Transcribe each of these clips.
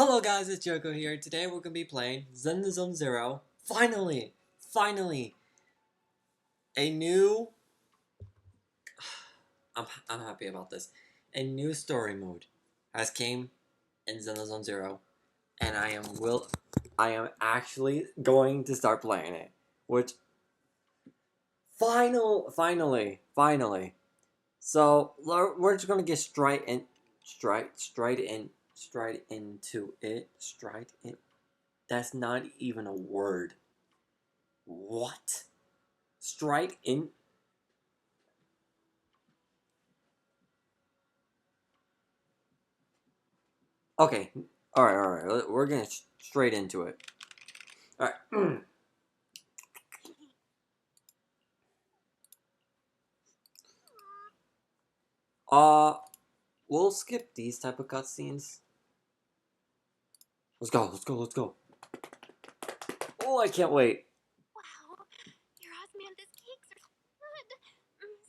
Hello guys, it's Yoku here. Today we're gonna be playing Zenlesszonezero. Finally, a new. I'm happy about this. A new story mode has came in Zenlesszonezero, and I am actually going to start playing it. Which finally. So we're just gonna get straight into it. That's not even a word. What? Straight in? Okay. Alright. We're gonna straight into it. Alright. We'll skip these type of cutscenes. Let's go. Oh, I can't wait. Wow, your osmanthus cakes are good.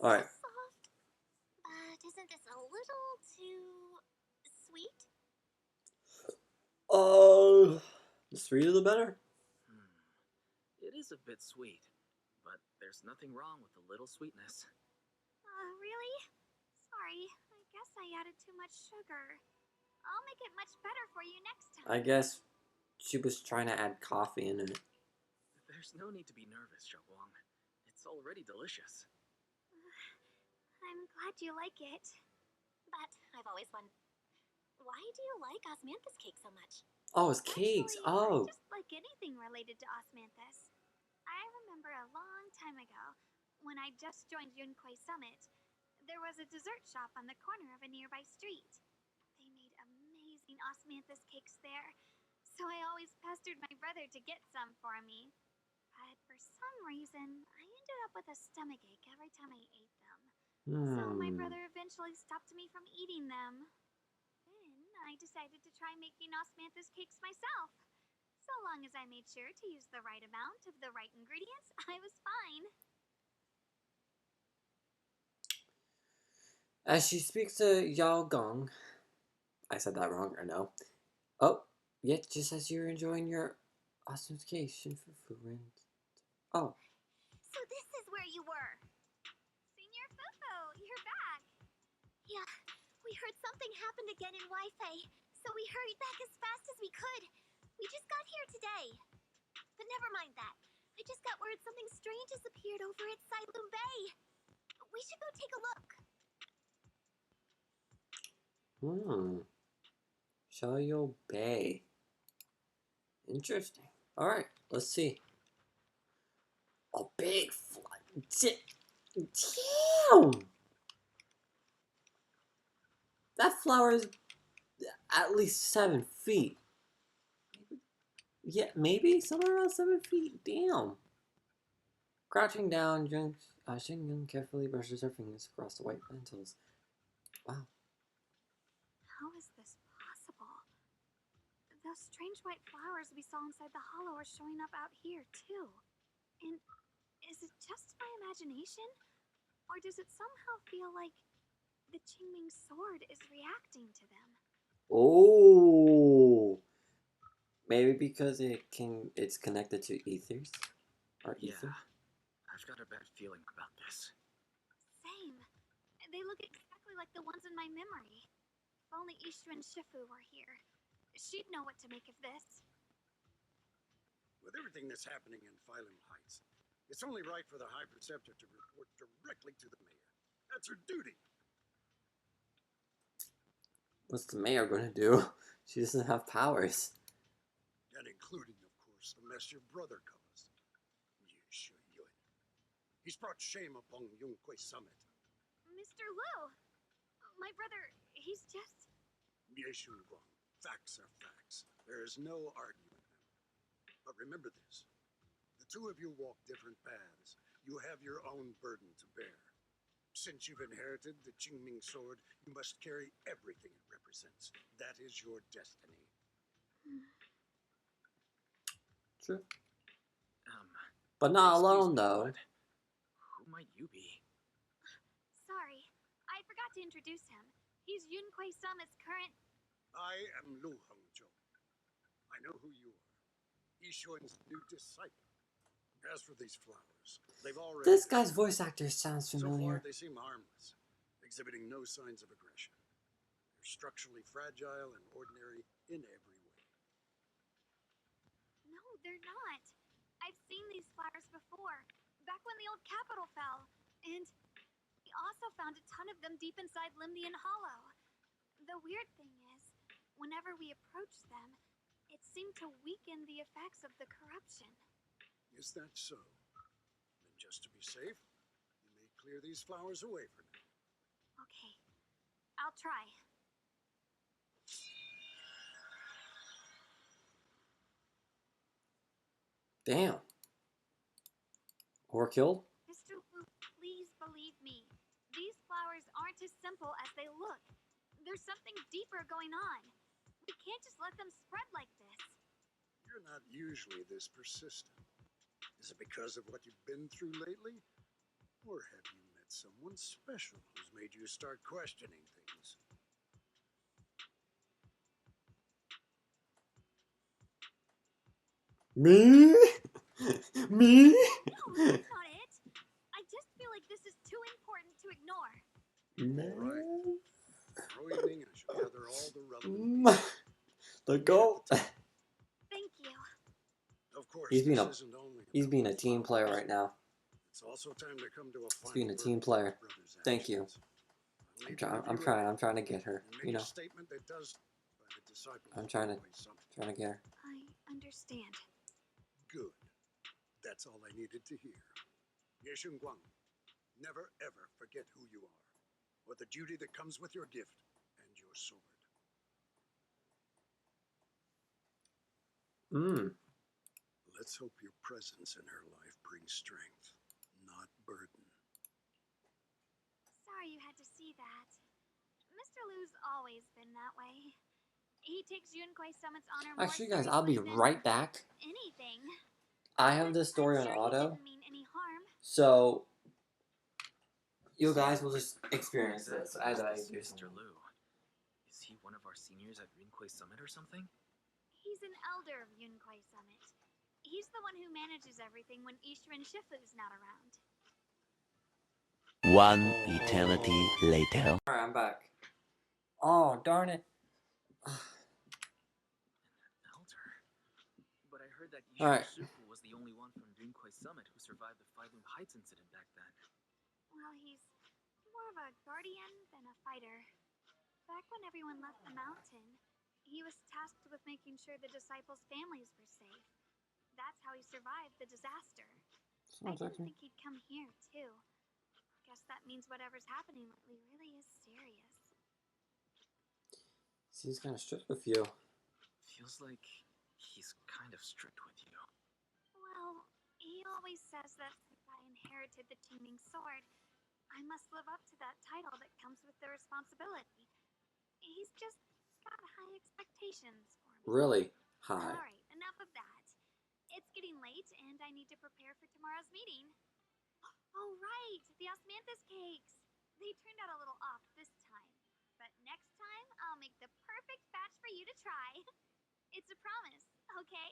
All right. So soft. But isn't this a little too sweet? The sweeter the better. It is a bit sweet, but there's nothing wrong with a little sweetness. Really? Sorry, I guess I added too much sugar. I'll make it much better for you next time. I guess she was trying to add coffee in it. There's no need to be nervous, Shungunag. It's already delicious. I'm glad you like it. But I've always wondered, why do you like osmanthus cake so much? Oh, it's cakes. Actually, I just like anything related to osmanthus. I remember a long time ago, when I just joined Yoku Summit, there was a dessert shop on the corner of a nearby street. They made amazing osmanthus cakes there, so I always pestered my brother to get some for me. But for some reason, I ended up with a stomachache every time I ate them. So my brother eventually stopped me from eating them. Then I decided to try making osmanthus cakes myself. So long as I made sure to use the right amount of the right ingredients, I was fine. As she speaks to Yao Gong, I said that wrong, or no? Oh, yeah, just as you're enjoying your ossification for food. Oh. So this is where you were. Senior Fufu, you're back. Yeah, we heard something happened again in Wi-Fi, so we hurried back as fast as we could. We just got here today. But never mind that. I just got word something strange has appeared over at Silum Bay. We should go take a look. Shayo Bay. Interesting. Alright, let's see. A big flood. Damn! That flower is at least 7 feet. Yeah, maybe somewhere around 7 feet. Damn. Crouching down, Shingun carefully brushes her fingers across the white lentils. Wow. How is this possible? Those strange white flowers we saw inside the hollow are showing up out here, too. And is it just my imagination? Or does it somehow feel like the Qingming sword is reacting to them? Oh. Maybe because it's connected to ethers? Or ether? I've got a bad feeling about this. Same. They look exactly like the ones in my memory. If only Ishu and Shifu were here. She'd know what to make of this. With everything that's happening in Phylum Heights, it's only right for the High Preceptor to report directly to the mayor. That's her duty. What's the mayor gonna do? She doesn't have powers. And including, of course, the mess your brother caused. He's brought shame upon Yoku Summit. Mr. Lu! My brother, he's just... Facts are facts. There is no arguing them. But remember this. The two of you walk different paths. You have your own burden to bear. Since you've inherited the Qingming sword, you must carry everything it represents. That is your destiny. True. But not alone, me, though. Who might you be? Sorry, I forgot to introduce him. He's Yoku Summit's current... I am Lu Hongzhou. Yishun's new disciple. As for these flowers, they've already... This guy's voice actor sounds So far, familiar. they seem harmless, exhibiting no signs of aggression. They're structurally fragile and ordinary in every way. No, they're not. I've seen these flowers before, back when the old capital fell. And we also found a ton of them deep inside Limnian Hollow. The weird thing is, whenever we approached them, it seemed to weaken the effects of the corruption. Is that so? Then just to be safe, you may clear these flowers away for now. Okay, I'll try. Damn. Or killed? Mr. Wu, please believe me. These flowers aren't as simple as they look. There's something deeper going on. We can't just let them spread like this. You're not usually this persistent. Is it because of what you've been through lately? Or have you met someone special who's made you start questioning things? Me? Me? No, that's not it. I just feel like this is too important to ignore. Right. Tomorrow evening, I shall gather all the relevant The goat. Thank you. Of course, He's being he's being a team player right now. It's also time to come to a He's being a final team verdict player. on your brother's Thank you. actions. I'll I'm leave you to trying to get her. review You and make know, a statement that does by the disciples I'm of trying to Yunkwei Summit. get her. I understand. Good. That's all I needed to hear. Yeshun Guang, never ever forget who you are, or the duty that comes with your gift and your sword. Let's hope your presence in her life brings strength, not burden. Sorry you had to see that. Mr. Lu's always been that way. He takes Yunkwei Summit's honor more Actually, guys, I'll be seriously than right back. anything. I have But this story I'm on sure auto, he didn't mean any harm. so you guys will just experience this as I do. Mr. Lu. Is he one of our seniors at Yunkwei Summit or something? He's an elder of Yunkwei Summit. He's the one who manages everything when Ishrin Shifu's not around. One eternity later. Alright, I'm back. Oh, darn it. Elder? But I heard that Alright. Ishrin Shifu was the only one from Yunkwei Summit who survived the Failun Heights incident back then. Well, he's more of a guardian than a fighter. Back when everyone left the mountain, he was tasked with making sure the disciples' families were safe. That's how he survived the disaster. I didn't think he'd come here, too. Guess that means whatever's happening lately really is serious. He's kind of strict with you. Feels like he's kind of strict with you. Well, he always says that since I inherited the Qingming sword, I must live up to that title that comes with the responsibility. He's just got high expectations for me. Really high. Alright, enough of that. It's getting late and I need to prepare for tomorrow's meeting. Oh right, the osmanthus cakes! They turned out a little off this time. But next time, I'll make the perfect batch for you to try. It's a promise, okay?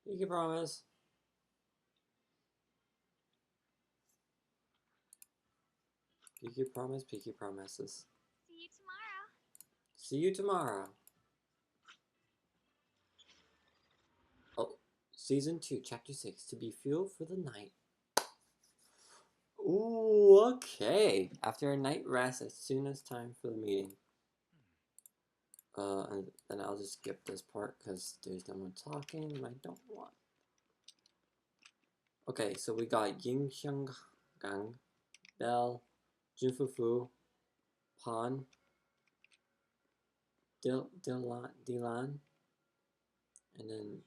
You can promise. Pinky promise, pinky promises. See you tomorrow. See you tomorrow. Oh, Season 2, Chapter 6, To Be Fueled for the Night. Ooh, okay. After a night rest, as soon as time for the meeting. And then I'll just skip this part because there's no one talking and I don't want. Okay, so we got Ying Shungunag, Bell, Junfufu, Pan, Dilan, and then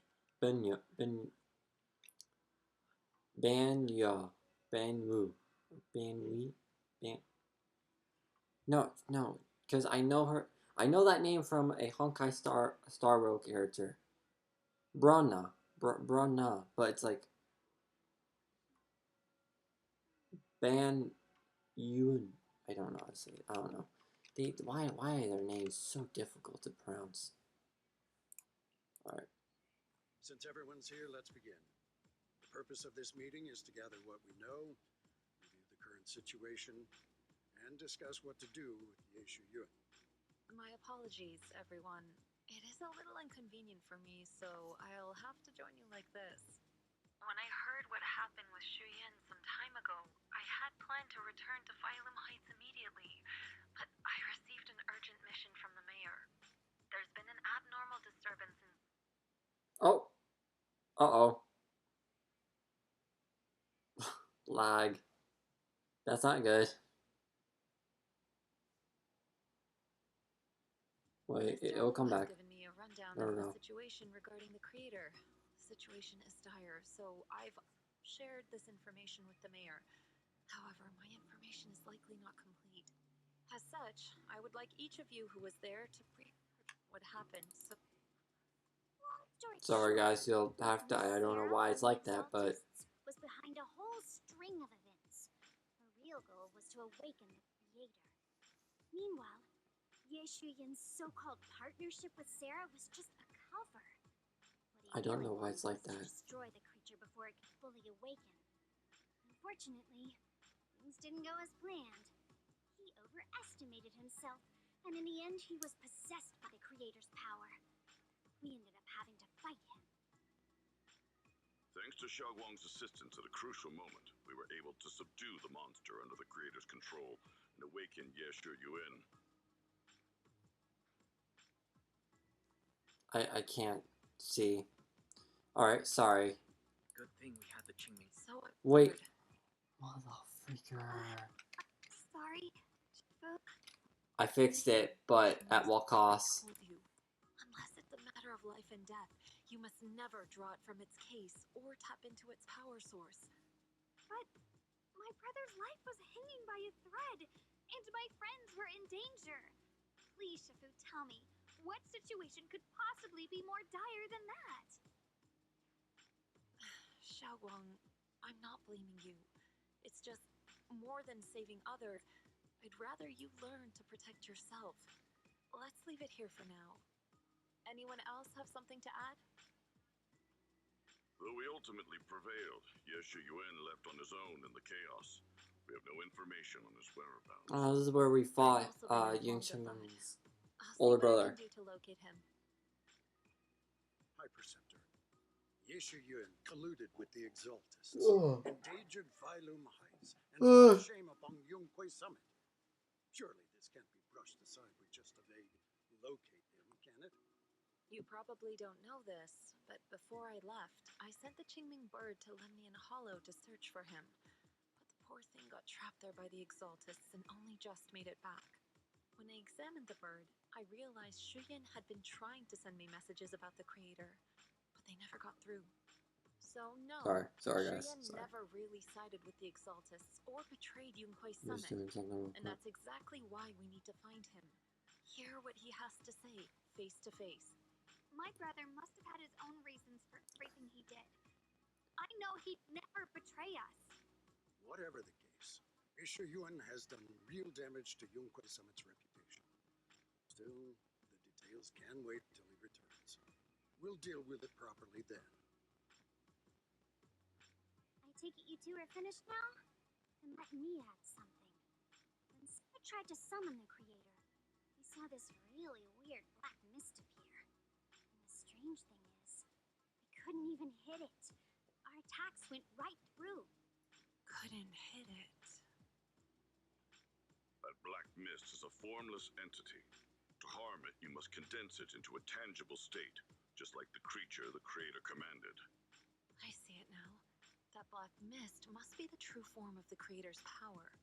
No, because I know her. I know that name from a Honkai Star Rail character. Bronna, but it's like Ban Yun. I don't know how to say it. I don't know. Why are their names so difficult to pronounce? Alright. Since everyone's here, let's begin. The purpose of this meeting is to gather what we know, review the current situation, and discuss what to do with Yeshu Yun. My apologies, everyone. It is a little inconvenient for me, so I'll have to join you like this. When I heard what happened with Shuyen some time ago, I had planned to return to Phylum Heights immediately, but I received an urgent mission from the mayor. There's been an abnormal disturbance in... Oh. Uh-oh. Lag. That's not good. Wait, it'll come back. Given me a rundown No, of no. the situation regarding the creator. The situation is dire, so I've shared this information with the mayor. However, my information is likely not complete. As such, I would like each of you who was there to what happened. So Sorry guys, you'll have to, I don't know why it's like that, but was behind a whole string of events. Her real goal was to awaken the creator. Meanwhile, Yeshu Yun's so-called partnership with Sarah was just a cover. What he I don't really know why it's wanted like was to that. destroy the creature before it could fully awaken. Unfortunately, things didn't go as planned. He overestimated himself, and in the end, he was possessed by the creator's power. We ended up having to fight him. Thanks to Xiaoguang's assistance at a crucial moment, we were able to subdue the monster under the creator's control and awaken Yeshu Yun. I can't see. Alright, sorry. Good thing we had the Qingming. So Wait. Motherfreaker. Sorry, Shifu. I fixed it, but at what cost? I told you, unless it's a matter of life and death, you must never draw it from its case or tap into its power source. But my brother's life was hanging by a thread, and my friends were in danger. Please, Shifu, tell me, what situation could possibly be more dire than that? Xiaoguang, I'm not blaming you. It's just, more than saving others, I'd rather you learn to protect yourself. Let's leave it here for now. Anyone else have something to add? Though we ultimately prevailed, Yeshu Yun left on his own in the chaos. We have no information on his whereabouts. Oh, this is where we fought Young Shungunag's older brother. I'll see what I can do to locate him. High Preceptor. Yeshu Yun colluded with the Exaltists, Ugh. endangered Phylum Heights, and brought shame upon Yunquay Summit. Surely this can't be brushed aside with just a vague locate him, can it? You probably don't know this, but before I left, I sent the Qingming bird to lend me a hollow to search for him. But the poor thing got trapped there by the Exaltists and only just made it back. When I examined the bird, I realized Shuyen had been trying to send me messages about the creator, but they never got through. So no, Sorry guys. Shuyen Sorry. never really sided with the Exaltists or betrayed Yunquay I'm just Summit. doing something real And quick. that's exactly why we need to find him. Hear what he has to say, face to face. My brother must have had his own reasons for everything he did. I know he'd never betray us. Whatever the case, Yeshu Yun has done real damage to Yunquay Summit's reputation. Still, the details can wait till he returns. We'll deal with it properly then. I take it you two are finished now? Then let me add something. When Sarah tried to summon the creator, we saw this really weird black mist appear. And the strange thing is, we couldn't even hit it. Our attacks went right through. Couldn't hit it. That black mist is a formless entity. To harm it, you must condense it into a tangible state, just like the creature the creator commanded. I see it now. That black mist must be the true form of the creator's power.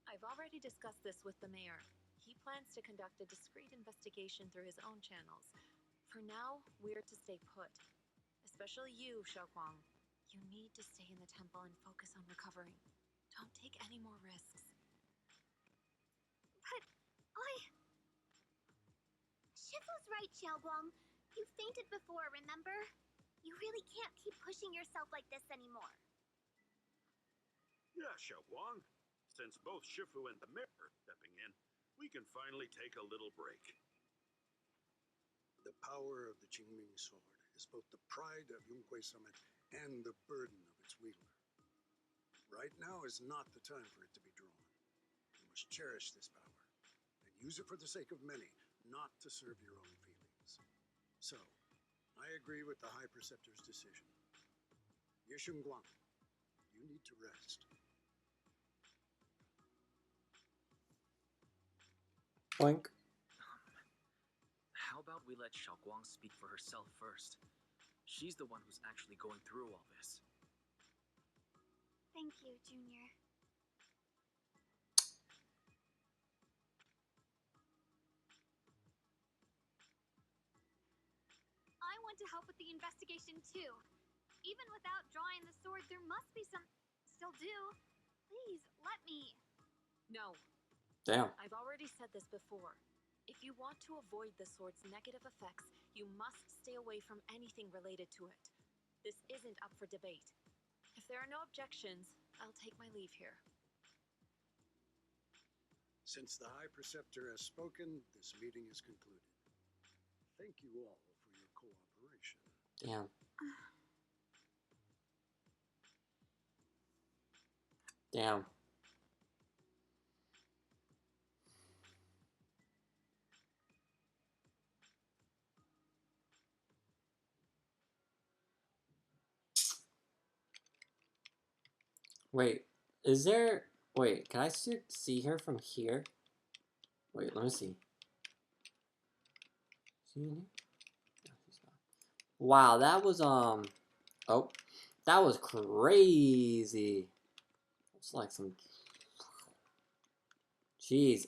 I've already discussed this with the mayor. He plans to conduct a discreet investigation through his own channels. For now, we're to stay put. Especially you, Xiaoguang. You need to stay in the temple and focus on recovering. Don't take any more risks. But Shifu's right, Xiaoguang. You fainted before, remember? You really can't keep pushing yourself like this anymore. Yeah, Xiaoguang. Since both Shifu and the mayor are stepping in, we can finally take a little break. The power of the Qingming sword is is both the pride of Yunkwei Summit and the burden of its wielder. Right now is not the time for it to be drawn. You must cherish this power and use it for the sake of many, not to serve your own feelings. So, I agree with the High Preceptor's decision. Yeshunguang, you need to rest. Boink. How about we let Xiaoguang speak for herself first? She's the one who's actually going through all this. Thank you, Junior. I want to help with the investigation too. Even without drawing the sword, there must be some... Still do. Please, let me. No, Damn. I've already said this before. If you want to avoid the sword's negative effects, you must stay away from anything related to it. This isn't up for debate. If there are no objections, I'll take my leave here. Since the High Preceptor has spoken, this meeting is concluded. Thank you all for your cooperation. Damn. Damn. Wait, is there... Wait, can I see her from here? Wait, let me see. See in here? No, she's not. Wow, that was, Oh, that was crazy. It's like some... Jeez,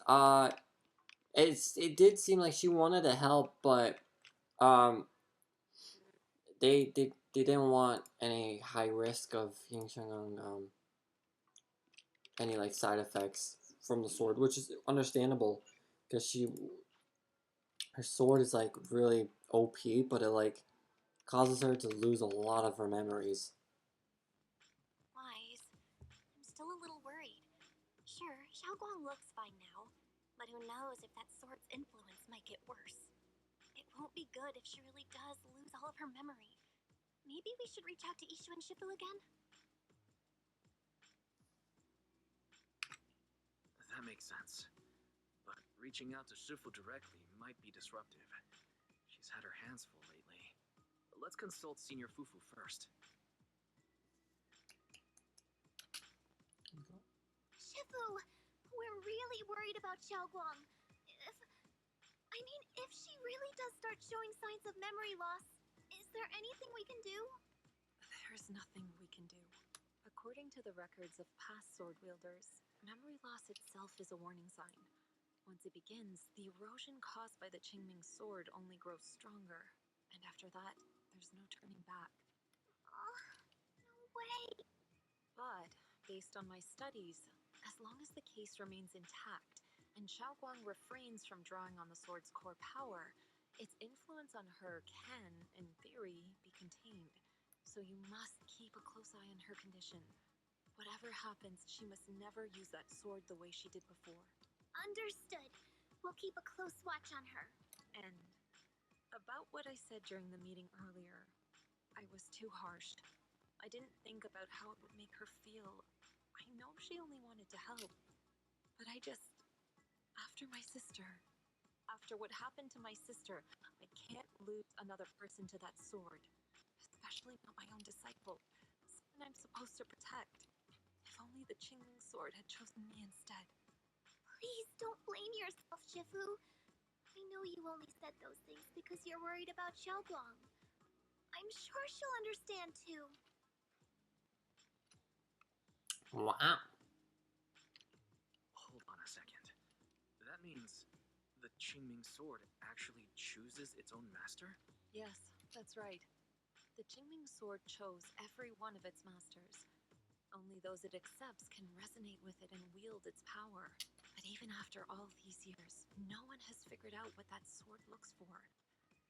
it did seem like she wanted to help, but, they didn't want any high risk of Yingsheng, any like side effects from the sword, which is understandable because her sword is like really OP, but it like causes her to lose a lot of her memories. Wise. I'm still a little worried. Sure, Xiaoguang looks fine now, but who knows if that sword's influence might get worse. It won't be good if she really does lose all of her memory. Maybe we should reach out to Ishu and Shifu again? That makes sense. But reaching out to Shifu directly might be disruptive. She's had her hands full lately. Let's consult Senior Fufu first. Shifu, we're really worried about Xiaoguang. If she really does start showing signs of memory loss, is there anything we can do? There's nothing we can do. According to the records of past sword wielders, memory loss itself is a warning sign. Once it begins, the erosion caused by the Qingming sword only grows stronger, and after that, there's no turning back. Oh, no way! But, based on my studies, as long as the case remains intact, and Xiaoguang refrains from drawing on the sword's core power, its influence on her can, in theory, be contained. So you must keep a close eye on her condition. Whatever happens, she must never use that sword the way she did before. Understood. We'll keep a close watch on her. And about what I said during the meeting earlier, I was too harsh. I didn't think about how it would make her feel. I know she only wanted to help, but after what happened to my sister, I can't lose another person to that sword, especially not my own disciple, someone I'm supposed to protect. If only the Qingming sword had chosen me instead. Please don't blame yourself, Shifu. I know you only said those things because you're worried about Xiaoguang. I'm sure she'll understand too. Wow. Hold on a second. That means the Qingming sword actually chooses its own master? Yes, that's right. The Qingming sword chose every one of its masters. Only those it accepts can resonate with it and wield its power. But even after all these years, no one has figured out what that sword looks for.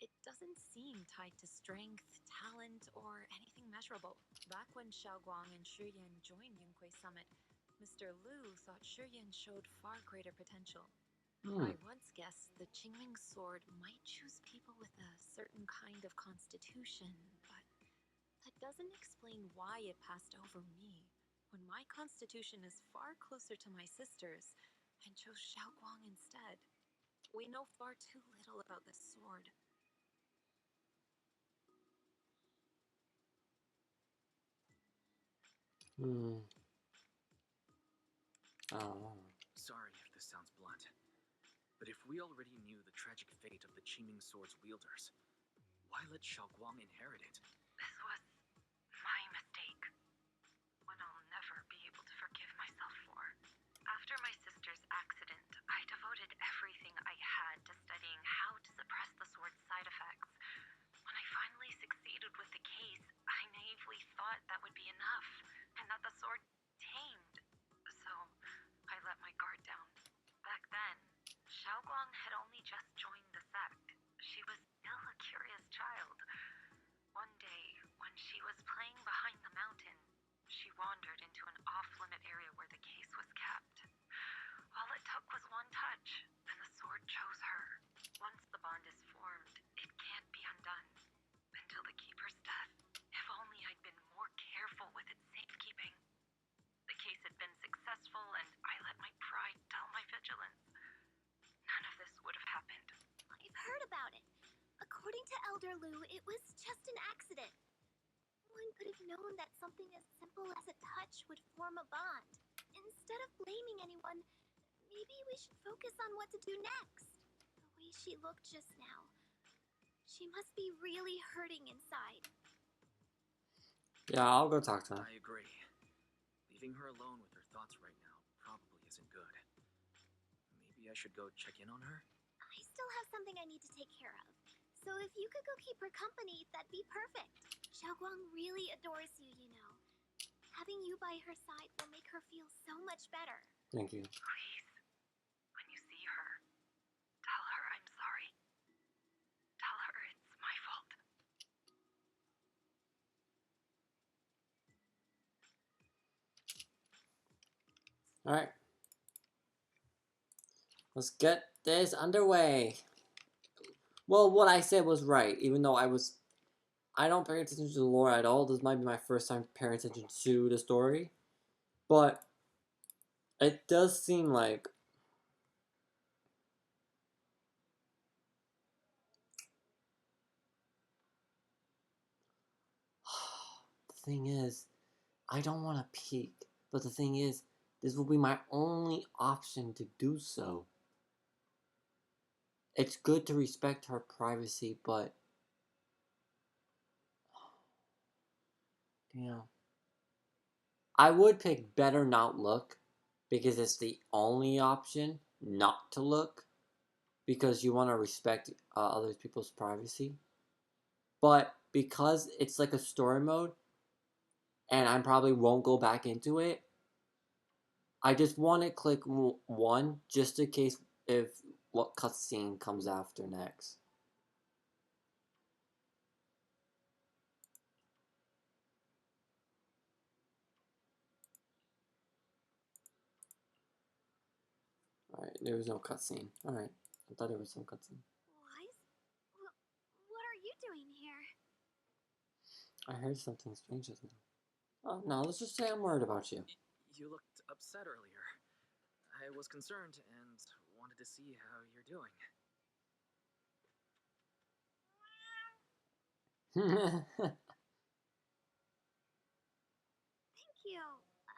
It doesn't seem tied to strength, talent, or anything measurable. Back when Xiaoguang and Shiyan joined Yunkwei Summit, Mr. Lu thought Shiyan showed far greater potential. I once guessed the Qingming sword might choose people with a certain kind of constitution, but that doesn't explain why it passed over me, when my constitution is far closer to my sister's, and chose Xiaoguang instead. We know far too little about this sword. Oh. Sorry if this sounds blunt, but if we already knew the tragic fate of the Qingming sword's wielders, why let Xiaoguang inherit it? This was my mistake. One I'll never be able to forgive myself for. After my sister's accident, I devoted everything I had to studying how to suppress the sword's side effects. When I finally succeeded with the case, I naively thought that would be enough, and that the sword tamed. So, I let my guard down. Back then, Xiaoguang had only just joined the sect. She was still a curious child. One day, when she was playing behind the mountain, she wandered into an off-limit area where the case was kept. All it took was one touch, and the sword chose her. Once the bond is formed, it can't be undone. Until the keeper's death. If only I'd been more careful with its safekeeping. The case had been successful, and I let my pride dull my vigilance. None of this would have happened. I've heard about it. According to Elder Lu, it was just an accident. One could have known that something as simple as a touch would form a bond. Instead of blaming anyone, maybe we should focus on what to do next. The way she looked just now. She must be really hurting inside. Yeah, I'll go talk to her. I agree. Leaving her alone with her thoughts right now probably isn't good. Maybe I should go check in on her? I still have something I need to take care of. So if you could go keep her company, that'd be perfect. Xiaoguang really adores you, you know. Having you by her side will make her feel so much better. Thank you. Please, when you see her, tell her I'm sorry. Tell her it's my fault. Alright. Let's get this underway. Well, what I said was right, even though I don't pay attention to the lore at all. This might be my first time paying attention to the story. But it does seem like the thing is, I don't want to peek, but the thing is, this will be my only option to do so. It's good to respect her privacy, but I would pick better not look, because it's the only option not to look, because you want to respect other people's privacy. But because it's like a story mode, and I probably won't go back into it, I just want to click one, just in case if what cutscene comes after next. Alright, there was no cutscene. Alright, I thought there was some cutscene. Wise? What are you doing here? I heard something strange just now. Oh, no, let's just say I'm worried about you. You looked upset earlier. I was concerned and wanted to see how you're doing. Thank you.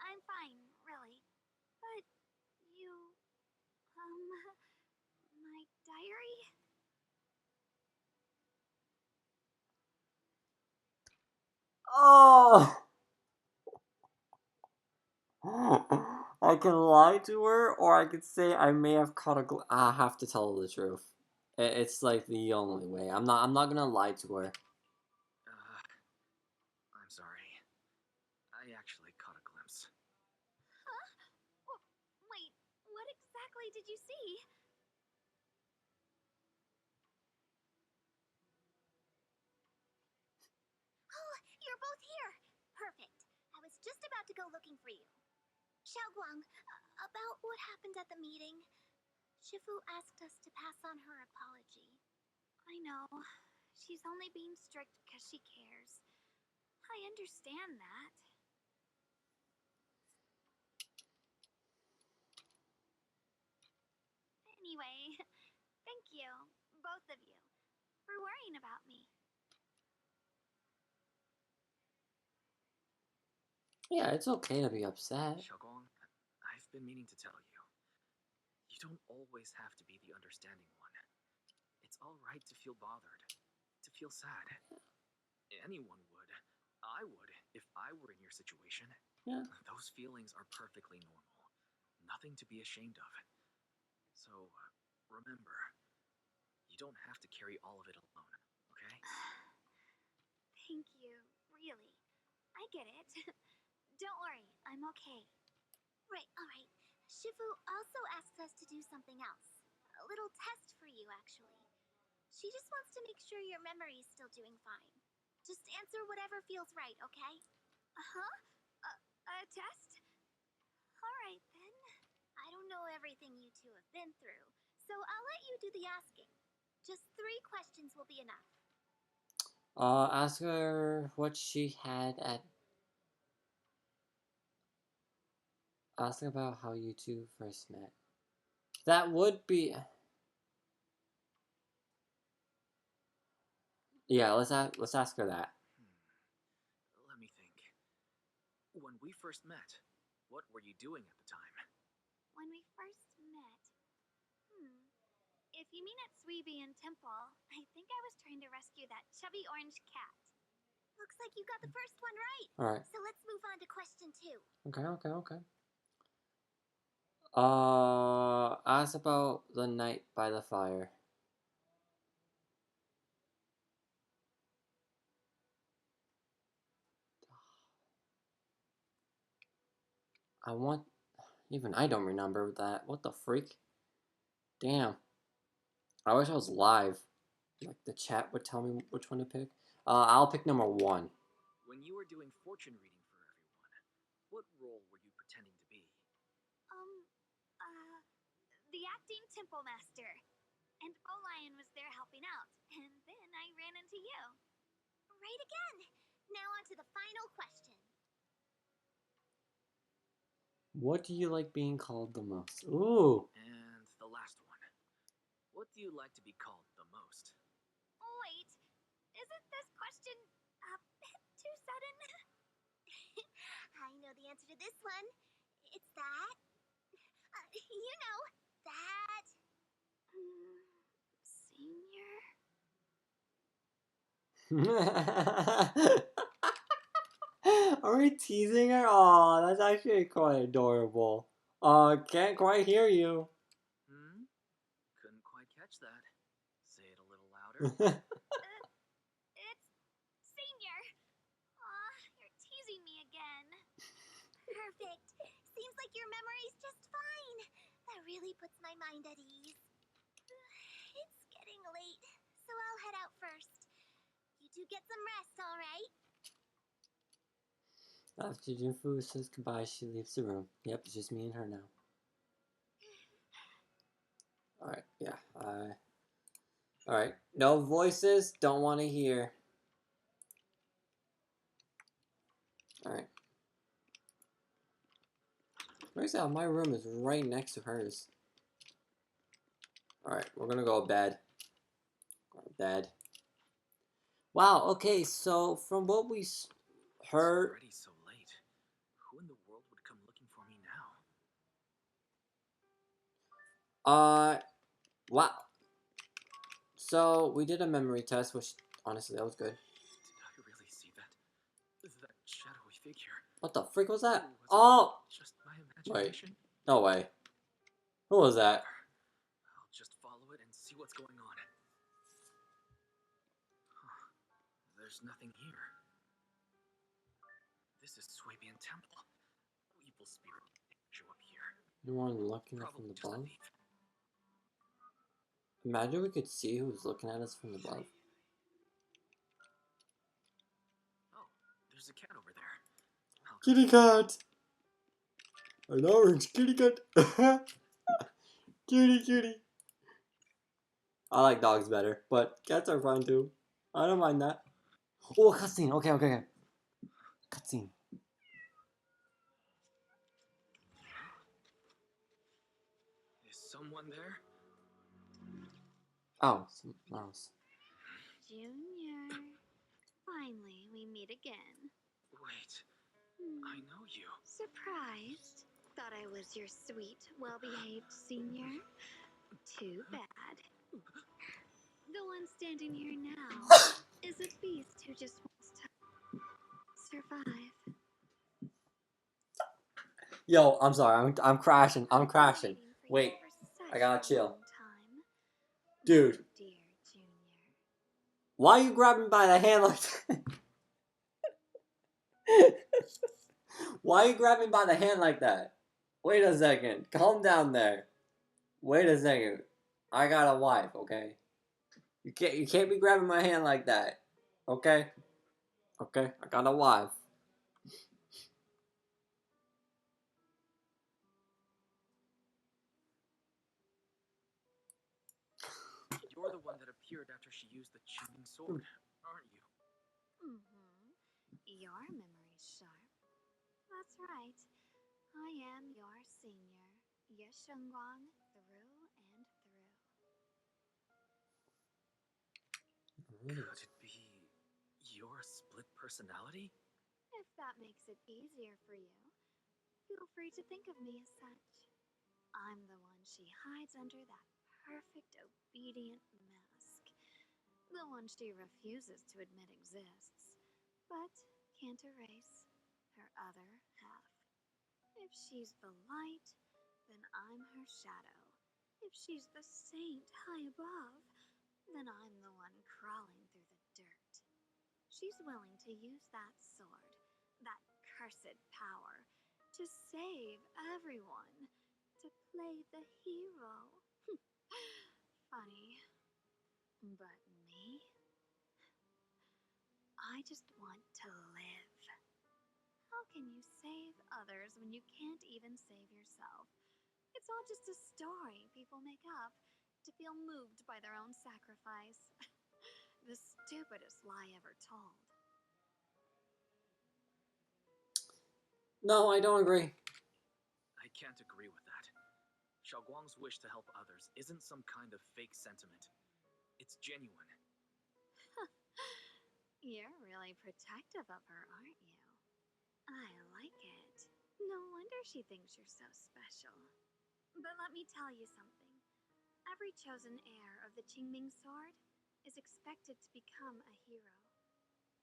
I'm fine, really. But you, my diary? Oh! I can lie to her, or I could say I may have caught a I have to tell her the truth. It's like the only way. I'm not gonna lie to her. I'm sorry. I actually caught a glimpse. Huh? Wait, what exactly did you see? Oh, you're both here. Perfect. I was just about to go looking for you. Xiaoguang, about what happened at the meeting. Shifu asked us to pass on her apology. I know. She's only being strict because she cares. I understand that. Anyway, thank you, both of you, for worrying about me. Yeah, it's okay to be upset. Xiaogong, I've been meaning to tell you. You don't always have to be the understanding one. It's alright to feel bothered, to feel sad. Anyone would. I would, if I were in your situation. Yeah. Those feelings are perfectly normal. Nothing to be ashamed of. So, remember, you don't have to carry all of it alone, okay? Thank you, really. I get it. Don't worry, I'm okay. Right, alright. Shifu also asked us to do something else. A little test for you, actually. She just wants to make sure your memory's still doing fine. Just answer whatever feels right, okay? Uh-huh? A test? Alright, then. I don't know everything you two have been through, so I'll let you do the asking. Just 3 questions will be enough. Ask her what she had at. Ask about how you two first met. That would be. Yeah, let's ask her that. Let me think. When we first met, what were you doing at the time? When we first met... If you mean at Suibian Temple, I think I was trying to rescue that chubby orange cat. Looks like you got the first one right. Alright. So let's move on to question 2. Okay. Ask about the night by the fire. Even I don't remember that. What the freak? Damn. I wish I was live. Like the chat would tell me which one to pick. I'll pick number 1. When you were doing fortune reading for everyone, what role were you pretending to be? The acting temple master. And Lion was there helping out. And then I ran into you. Right again. Now on to the final question. What do you like being called the most? Ooh. And the last one. What do you like to be called the most? Wait, isn't this question a bit too sudden? I know the answer to this one. It's that... you know, that... Senior? Are we teasing her? Aw, that's actually quite adorable. Can't quite hear you. Couldn't quite catch that. Say it a little louder. It's Senior. Aw, you're teasing me again. Perfect. Seems like your memory's just fine. That really puts my mind at ease. It's getting late, so I'll head out first. You two get some rest, alright? After Jinfu says goodbye, she leaves the room. Yep, it's just me and her now. Alright, yeah. Alright, no voices, don't want to hear. Alright. Turns out my room is right next to hers. Alright, we're gonna go to bed. Bed. Wow, okay, so from what we heard... It's already so late. Who in the world would come looking for me now? Wow. So, we did a memory test, which, honestly, that was good. Did I really see that? That shadowy figure? What the freak was that? Was Oh! just my imagination? Wait. No way. Who was that? I'll just follow it and see what's going on. Huh. There's nothing here. This is Swabian Temple. No evil spirit didn't show up here. Anyone looking from Probably the just a above? thief. Imagine we could see who's looking at us from above. Oh, there's a cat over there. I'll go Kitty check it out. cat! An orange kitty cat! Cutie, cutie. I like dogs better, but cats are fine too. I don't mind that. Oh, a cutscene. Okay, okay, okay. Cutscene. Is someone there? Oh, something else. Junior. Finally, we meet again. Wait, Hmm. I know you. Surprised? Thought I was your sweet, well-behaved senior? Too bad. The one standing here now is a beast who just wants to survive. Yo, I'm sorry. I'm crashing. I'm I've been crashing. waiting for you Wait, for I such gotta a chill. long time. Dude, My dear Junior. why are you grabbing me by the hand like that? Why are you grabbing me by the hand like that? Wait a second. Calm down there. Wait a second. I got a wife, okay? You can't be grabbing my hand like that. Okay? Okay? I got a wife. You're the one that appeared after she used the Chiming sword, aren't you? Mm-hmm. Your memory's sharp. That's right. I am your senior, Shungunag, through and through. Could it be your split personality? If that makes it easier for you, feel free to think of me as such. I'm the one she hides under that perfect obedient mask. The one she refuses to admit exists, but can't erase her other half. If she's the light, then I'm her shadow. If she's the saint high above, then I'm the one crawling through the dirt. She's willing to use that sword, that cursed power, to save everyone, to play the hero. Funny. But me? I just want to live. How can you save others when you can't even save yourself? It's all just a story people make up to feel moved by their own sacrifice. The stupidest lie ever told. No, I don't agree. I can't agree with that. Xiaoguang's wish to help others isn't some kind of fake sentiment. It's genuine. You're really protective of her, aren't you? I like it. No wonder she thinks you're so special. But let me tell you something. Every chosen heir of the Qingming sword is expected to become a hero.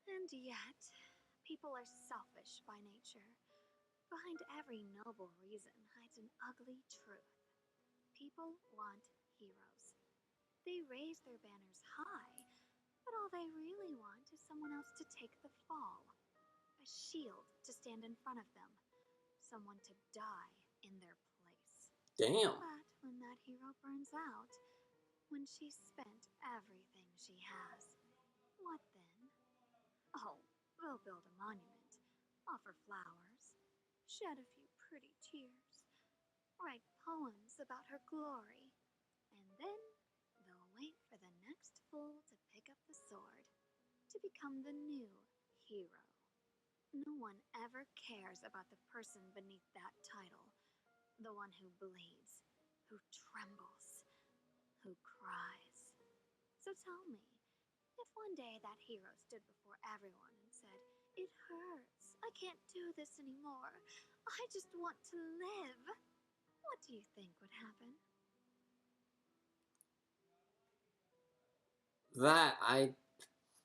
And yet, people are selfish by nature. Behind every noble reason hides an ugly truth. People want heroes. They raise their banners high, but all they really want is someone else to take the fall. A shield to stand in front of them. Someone to die in their place. Damn. But when that hero burns out, when she's spent everything she has, what then? Oh, they'll build a monument, offer flowers, shed a few pretty tears, write poems about her glory, and then they'll wait for the next fool to pick up the sword, to become the new hero. No one ever cares about the person beneath that title, the one who bleeds, who trembles, who cries. So tell me, if one day that hero stood before everyone and said, "It hurts, I can't do this anymore, I just want to live," what do you think would happen? That I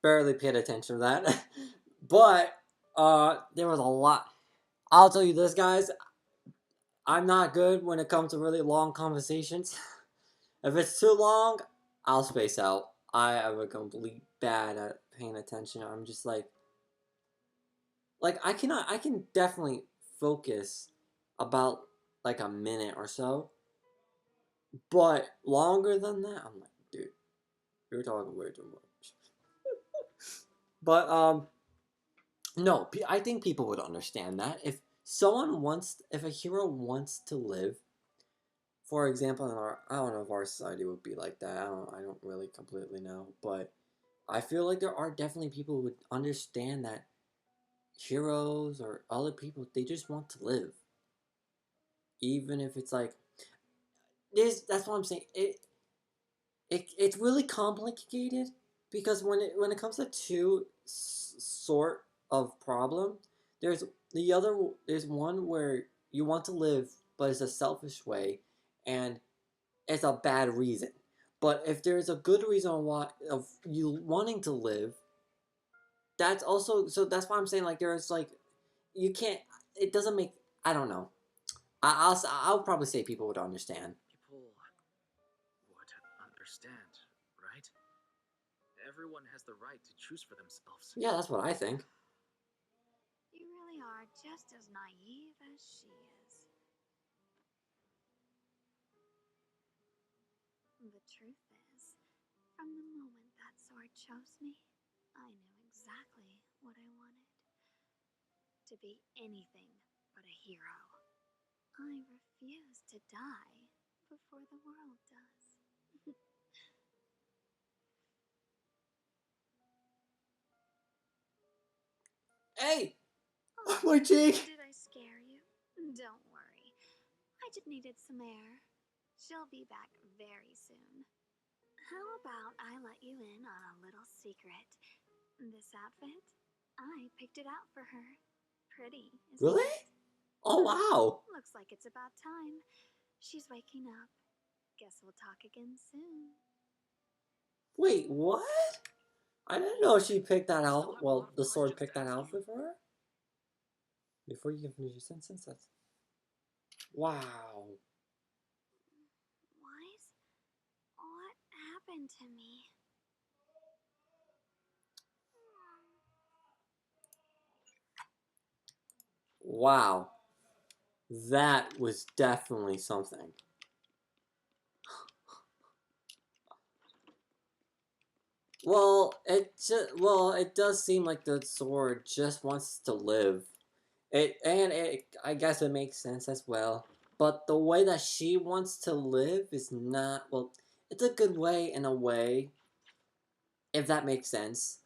barely paid attention to that. But there was a lot. I'll tell you this, guys. I'm not good when it comes to really long conversations. If it's too long, I'll space out. I am a complete bad at paying attention. I'm just like I can definitely focus about like a minute or so, but longer than that, I'm like, dude, you're talking way too much. But no, I think people would understand that if a hero wants to live for example, in our, I don't know if our society would be like that. I don't really completely know, but I feel like there are definitely people who would understand that heroes or other people, they just want to live, even if it's like this. That's what I'm saying. It's really complicated because when it comes to two sort of problem, there's there's one where you want to live, but it's a selfish way, and it's a bad reason. But if there's a good reason why of you wanting to live, that's also, so that's why I'm saying like there's like you can't. It doesn't make. I don't know. I'll probably say people would understand. People would understand, right? Everyone has the right to choose for themselves. Yeah, that's what I think. You really are just as naive as she is. The truth is, from the moment that sword chose me, I knew exactly what I wanted. To be anything but a hero. I refuse to die before the world does. Hey, Oh, my cheek. did I scare you? Don't worry. I just needed some air. She'll be back very soon. How about I let you in on a little secret? This outfit, I picked it out for her. Pretty, isn't Really? it? Oh wow. Looks like it's about time. She's waking up. Guess we'll talk again soon. Wait, what? I didn't know she picked that Still out. have a lot Well, of the sword questions picked to that ask you. outfit for her. Before you can finish your sentence, that's wow. Wise, what happened to me? Wow. That was definitely something. It does seem like the sword just wants to live. I guess it makes sense as well. But the way that she wants to live is not, well, it's a good way in a way, if that makes sense.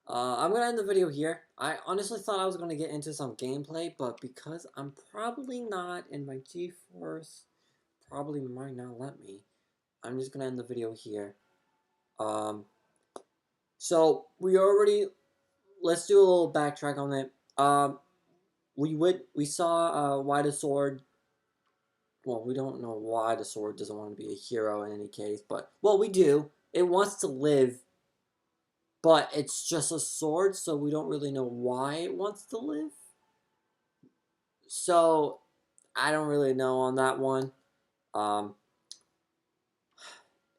I'm gonna end the video here. I honestly thought I was gonna get into some gameplay, but because I'm probably not, and my GeForce probably might not let me, I'm just gonna end the video here. Um, so let's do a little backtrack on it. We saw why the sword. Well, we don't know why the sword doesn't want to be a hero in any case, but well, we do. It wants to live, but it's just a sword, so we don't really know why it wants to live. So I don't really know on that one. Um,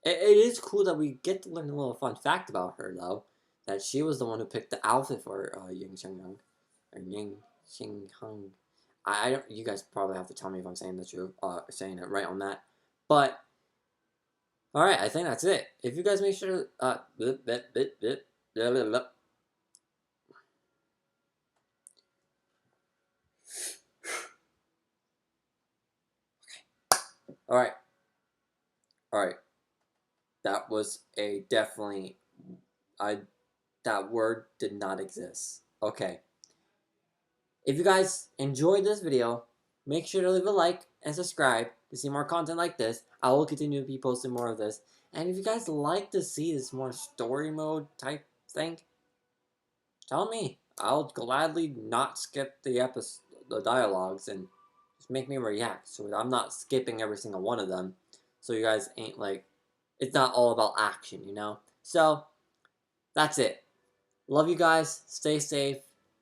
it is cool that we get to learn a little fun fact about her, though. That she was the one who picked the outfit for Ying Shengyang. Or Ying Xingheng. I don't. You guys probably have to tell me if I'm saying the truth, saying it right on that. But all right, I think that's it. If you guys make sure, all right, all right. That was a definitely. I That word did not exist. Okay. If you guys enjoyed this video, make sure to leave a like and subscribe to see more content like this. I will continue to be posting more of this. And if you guys like to see this more story mode type thing, tell me. I'll gladly not skip the dialogues, and just make me react. So I'm not skipping every single one of them. So you guys ain't like, it's not all about action, you know? So, that's it. Love you guys. Stay safe.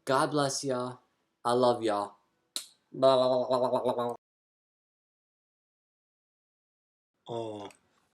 God bless y'all. I love y'all. Blah, blah, blah, blah, blah, blah, blah. Oh.